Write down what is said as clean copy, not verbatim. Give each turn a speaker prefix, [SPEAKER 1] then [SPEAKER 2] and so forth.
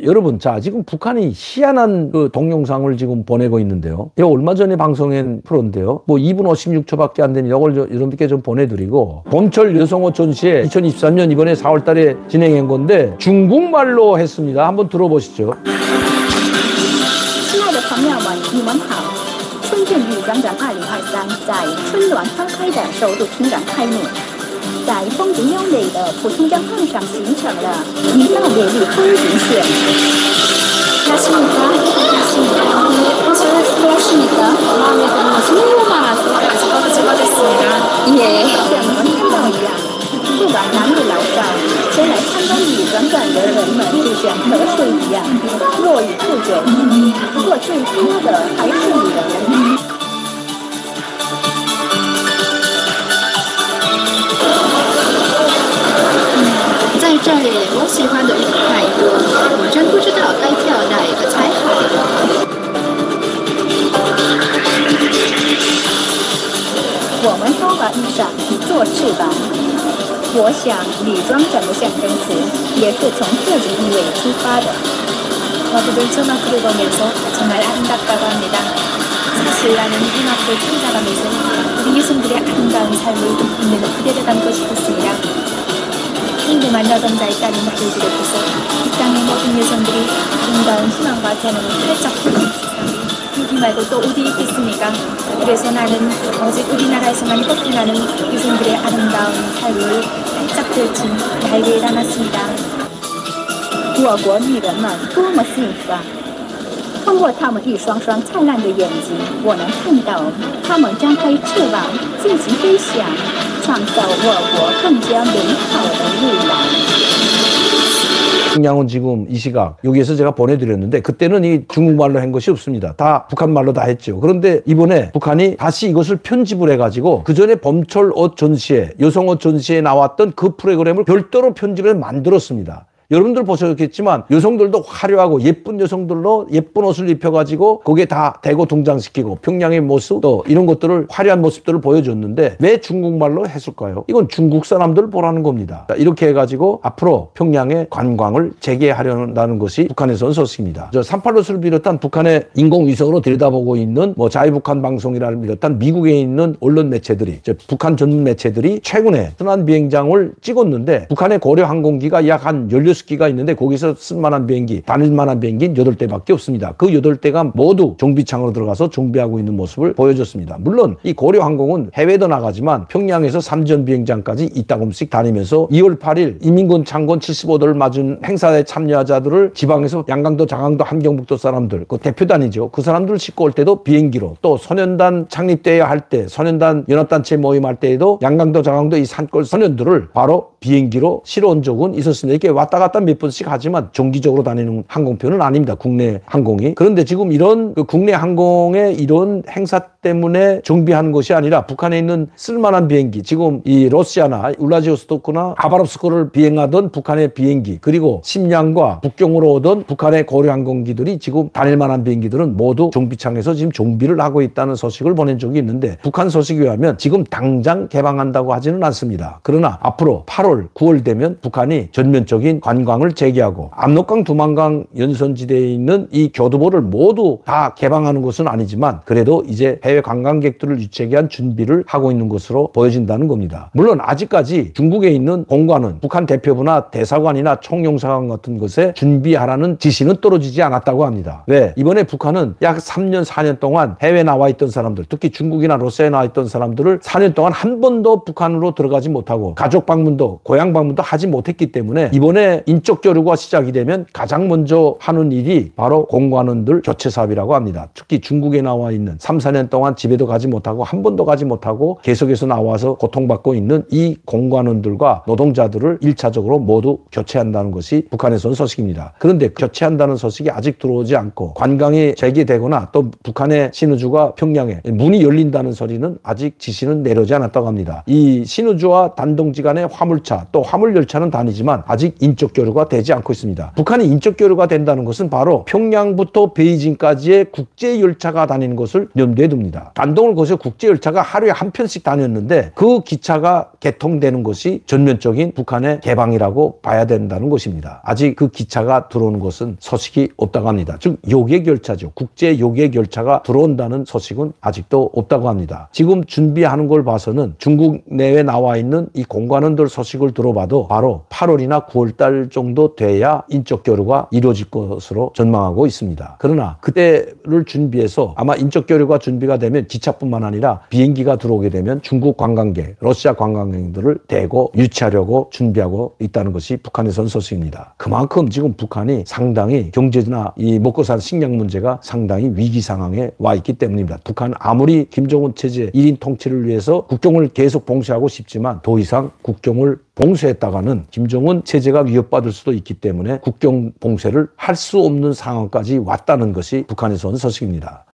[SPEAKER 1] 여러분, 자, 지금 북한이 희한한 그 동영상을 지금 보내고 있는데요. 이거 얼마 전에 방송한 프로인데요. 뭐 2분 56초밖에 안 되는 이걸 여러분께 좀 보내드리고, 봄철 여성옷 전시회 2023년 이번에 4월 달에 진행한 건데 중국말로 했습니다. 한번 들어보시죠.
[SPEAKER 2] 亲爱的朋友们，你们好！春正女展展2023在春暖花开的首都平壤开幕，在风景优美的蒲松江畔上形成了一道美丽风景线。也像我们看到一样，不管男女老少，前来参观女展展的人们就像河水一样，络绎不绝。不过最多的还是女人。
[SPEAKER 3] 在这里，我喜欢的人太多，我真不知道该挑哪一个才好。
[SPEAKER 2] 我们都把衣裳做翅膀，我想女装展的象征词也是从这个意味出发的。
[SPEAKER 3] 저도 천막을 보면서 정말 아름답다고 합니다. 사실 나는 이 앞을 찾아가면서 우리 여성들의 아름다운 삶을 있는 그대를 담고 싶었습니다. 힘을 만나던 자의 딸인 나를 비롯해서 이 땅의 모든 여성들이 아름다운 희망과 재능을 활짝 펴는 세상이 여기 말고 또 어디 있겠습니까? 그래서 나는 오직 우리나라에서만 뻗어나는 여성들의 아름다운 삶을 활짝 펼친 날개에 담았습니다.
[SPEAKER 2] 我国女人们多么幸福啊！通过她们一双双灿烂的眼睛，我能看到她们张开翅膀尽情飞翔，创造我国更加美好的未来。
[SPEAKER 1] 평양은 지금 이 시각 여기에서 제가 보내드렸는데 그때는 이 중국말로 한 것이 없습니다. 다 북한말로 다 했죠. 그런데 이번에 북한이 다시 이것을 편집을 해가지고 그 전에 봄철 옷 전시회, 여성 옷 전시회에 나왔던 그 프로그램을 별도로 편집을 만들었습니다. 여러분들 보셨겠지만 여성들도 화려하고 예쁜 여성들로 예쁜 옷을 입혀가지고 거기에 다 대고 등장시키고 평양의 모습 또 이런 것들을 화려한 모습들을 보여줬는데 왜 중국말로 했을까요? 이건 중국 사람들 보라는 겁니다. 이렇게 해가지고 앞으로 평양의 관광을 재개하려는 것이 북한에서 온 소식입니다. 38로스를 비롯한 북한의 인공위성으로 들여다보고 있는 뭐 자유북한 방송이라를 비롯한 미국에 있는 언론 매체들이 북한 전문 매체들이 최근에 순환 비행장을 찍었는데 북한의 고려 항공기가 약 한 16기가 있는데 거기서 쓸만한 비행기, 다닐만한 비행기는 8대밖에 없습니다. 그 8대가 모두 정비창으로 들어가서 정비하고 있는 모습을 보여줬습니다. 물론 이 고려항공은 해외도 나가지만 평양에서 삼전 비행장까지 이따금씩 다니면서 2월 8일 이민군 창건 75도를 맞은 행사에 참여자들을 지방에서 양강도, 장강도, 함경북도 사람들, 그 대표단이죠. 그 사람들을 싣고 올 때도 비행기로 또 소년단 창립대회 할 때, 소년단 연합단체 모임할 때에도 양강도, 장강도 이 산골 소년들을 바로 비행기로 실어온 적은 있었습니다. 이렇게 왔다 갔다 몇 번씩 하지만 정기적으로 다니는 항공편은 아닙니다. 국내 항공이. 그런데 지금 이런 그 국내 항공의 이런 행사 때문에 정비하는 것이 아니라 북한에 있는 쓸만한 비행기, 지금 이 러시아나 울라디오스토크나 하바롭스크를 비행하던 북한의 비행기, 그리고 심양과 북경으로 오던 북한의 고려 항공기들이 지금 다닐 만한 비행기들은 모두 정비창에서 지금 정비를 하고 있다는 소식을 보낸 적이 있는데 북한 소식에 의하면 지금 당장 개방한다고 하지는 않습니다. 그러나 앞으로 8월, 9월 되면 북한이 전면적인 관광을 재개하고 압록강, 두만강 연선지대에 있는 이 교두보를 모두 다 개방하는 것은 아니지만 그래도 이제 해외 관광객들을 유치하기 위한 준비를 하고 있는 것으로 보여진다는 겁니다. 물론 아직까지 중국에 있는 공관은 북한 대표부나 대사관이나 총영사관 같은 것에 준비하라는 지시는 떨어지지 않았다고 합니다. 왜? 이번에 북한은 약 3년, 4년 동안 해외에 나와 있던 사람들, 특히 중국이나 러시아에 나와 있던 사람들을 4년 동안 한 번도 북한으로 들어가지 못하고 가족 방문도, 고향 방문도 하지 못했기 때문에 이번에 인적 교류가 시작이 되면 가장 먼저 하는 일이 바로 공관원들 교체 사업이라고 합니다. 특히 중국에 나와 있는 3, 4년 동안 집에도 가지 못하고 한 번도 가지 못하고 계속해서 나와서 고통받고 있는 이 공관원들과 노동자들을 1차적으로 모두 교체한다는 것이 북한에서 온 소식입니다. 그런데 교체한다는 소식이 아직 들어오지 않고 관광이 재개되거나 또 북한의 신의주가 평양에 문이 열린다는 소리는 아직 지시는 내려오지 않았다고 합니다. 이 신의주와 단동지 간의 화물차 또 화물열차는 다니지만 아직 인적 인적 교류가 되지 않고 있습니다. 북한이 인적 교류가 된다는 것은 바로 평양부터 베이징까지의 국제 열차가 다니는 것을 염두에 둡니다. 단동을 거쳐 국제 열차가 하루에 한 편씩 다녔는데 그 기차가 개통되는 것이 전면적인 북한의 개방이라고 봐야 된다는 것입니다. 아직 그 기차가 들어오는 것은 소식이 없다고 합니다. 즉 요객 열차죠. 국제 요객 열차가 들어온다는 소식은 아직도 없다고 합니다. 지금 준비하는 걸 봐서는 중국 내에 나와 있는 이 공관원들 소식을 들어봐도 바로 8월이나 9월 달 정도 돼야 인적 교류가 이루어질 것으로 전망하고 있습니다. 그러나 그때를 준비해서 아마 인적 교류가 준비가 되면 기차뿐만 아니라 비행기가 들어오게 되면 중국 관광객, 러시아 관광객들을 대거 유치하려고 준비하고 있다는 것이 북한에선 소식입니다. 그만큼 지금 북한이 상당히 경제나 이 먹고 사는 식량 문제가 상당히 위기 상황에 와 있기 때문입니다. 북한은 아무리 김정은 체제 1인 통치를 위해서 국경을 계속 봉쇄하고 싶지만 더 이상 국경을 봉쇄했다가는 김정은 체제가 위협받을 수도 있기 때문에 국경 봉쇄를 할 수 없는 상황까지 왔다는 것이 북한에서 온 소식입니다.